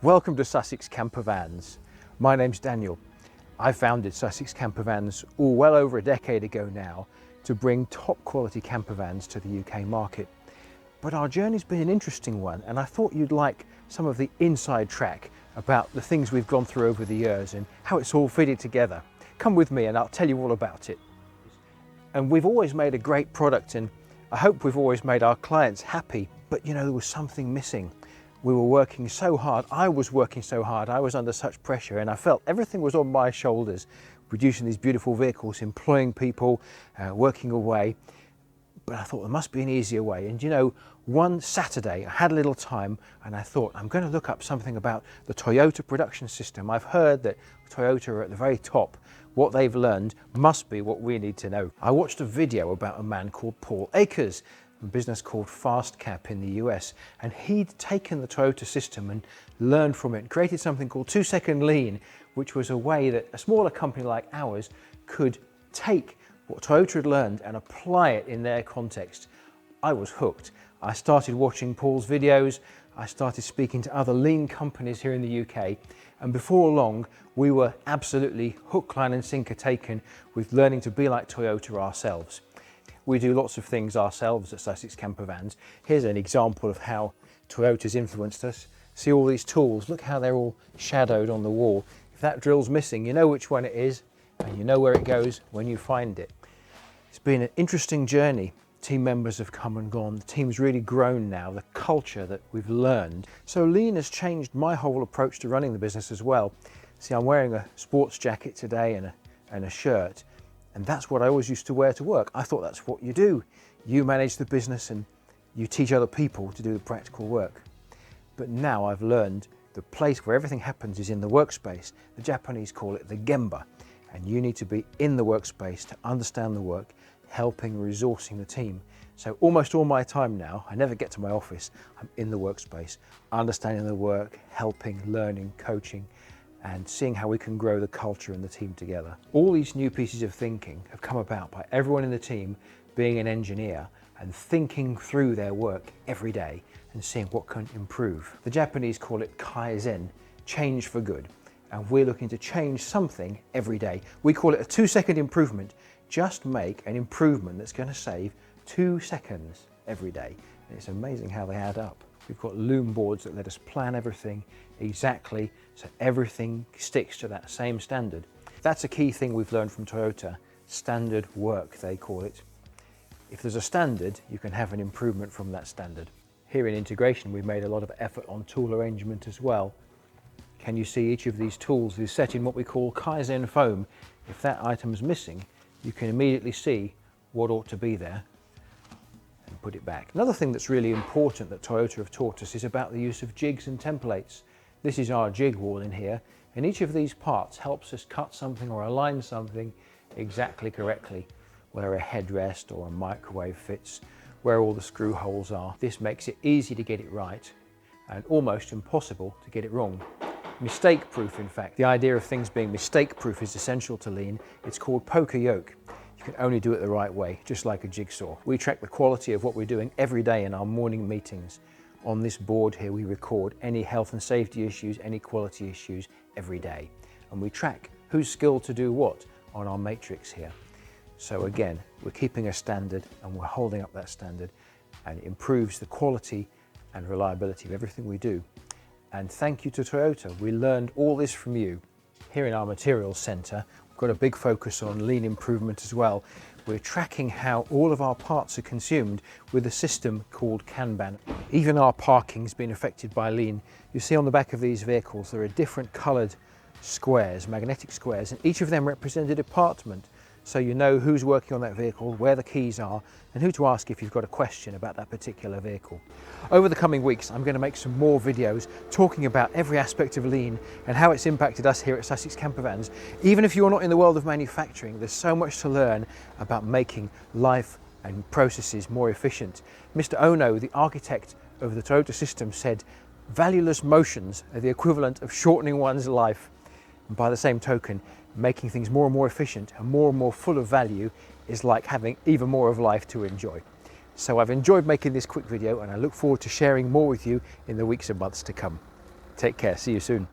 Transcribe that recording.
Welcome to Sussex Campervans. My name's Daniel. I founded Sussex Campervans well over a decade ago now to bring top quality campervans to the UK market. But our journey's been an interesting one, and I thought you'd like some of the inside track about the things we've gone through over the years and how it's all fitted together. Come with me and I'll tell you all about it. And we've always made a great product, and I hope we've always made our clients happy, but you know, there was something missing. We were working so hard, I was working so hard, I was under such pressure, and I felt everything was on my shoulders, producing these beautiful vehicles, employing people, working away. But I thought there must be an easier way. And you know, one Saturday I had a little time and I thought, I'm going to look up something about the Toyota production system. I've heard that Toyota are at the very top. What they've learned must be what we need to know. I watched a video about a man called Paul Akers, a business called Fastcap in the US, and he'd taken the Toyota system and learned from it and created something called 2-second lean, which was a way that a smaller company like ours could take what Toyota had learned and apply it in their context. I was hooked. I started watching Paul's videos, I started speaking to other lean companies here in the UK, and before long we were absolutely hook, line and sinker taken with learning to be like Toyota ourselves. We do lots of things ourselves at Sussex Campervans. Here's an example of how Toyota's influenced us. See all these tools, look how they're all shadowed on the wall. If that drill's missing, you know which one it is and you know where it goes when you find it. It's been an interesting journey. Team members have come and gone. The team's really grown now, the culture that we've learned. So lean has changed my whole approach to running the business as well. See, I'm wearing a sports jacket today and a shirt. And that's what I always used to wear to work. I thought that's what you do. You manage the business and you teach other people to do the practical work. But now I've learned the place where everything happens is in the workspace. The Japanese call it the gemba. And you need to be in the workspace to understand the work, helping, resourcing the team. So almost all my time now, I never get to my office. I'm in the workspace, understanding the work, helping, learning, coaching, and seeing how we can grow the culture and the team together. All these new pieces of thinking have come about by everyone in the team being an engineer and thinking through their work every day and seeing what can improve. The Japanese call it Kaizen, change for good. And we're looking to change something every day. We call it a 2-second improvement. Just make an improvement that's going to save 2 seconds every day. And it's amazing how they add up. We've got loom boards that let us plan everything exactly so everything sticks to that same standard. That's a key thing we've learned from Toyota. Standard work, they call it. If there's a standard, you can have an improvement from that standard. Here in integration, we've made a lot of effort on tool arrangement as well. Can you see each of these tools is set in what we call Kaizen foam? If that item is missing, you can immediately see what ought to be there and put it back. Another thing that's really important that Toyota have taught us is about the use of jigs and templates. This is our jig wall in here, and each of these parts helps us cut something or align something exactly correctly, where a headrest or a microwave fits, where all the screw holes are. This makes it easy to get it right and almost impossible to get it wrong. Mistake proof, in fact. The idea of things being mistake proof is essential to lean. It's called poker yoke. You can only do it the right way, just like a jigsaw. We track the quality of what we're doing every day in our morning meetings. On this board here, we record any health and safety issues, any quality issues every day. And we track who's skilled to do what on our matrix here. So again, we're keeping a standard and we're holding up that standard, and it improves the quality and reliability of everything we do. And thank you to Toyota. We learned all this from you. Here in our materials center, we've got a big focus on lean improvement as well. We're tracking how all of our parts are consumed with a system called Kanban. Even our parking's been affected by lean. You see on the back of these vehicles, there are different colored squares, magnetic squares, and each of them represent a department. So you know who's working on that vehicle, where the keys are, and who to ask if you've got a question about that particular vehicle. Over the coming weeks, I'm going to make some more videos talking about every aspect of lean and how it's impacted us here at Sussex Campervans. Even if you're not in the world of manufacturing, there's so much to learn about making life and processes more efficient. Mr. Ohno, the architect of the Toyota system, said, "Valueless motions are the equivalent of shortening one's life." And by the same token, making things more and more efficient and more full of value is like having even more of life to enjoy. So I've enjoyed making this quick video, and I look forward to sharing more with you in the weeks and months to come. Take care, see you soon.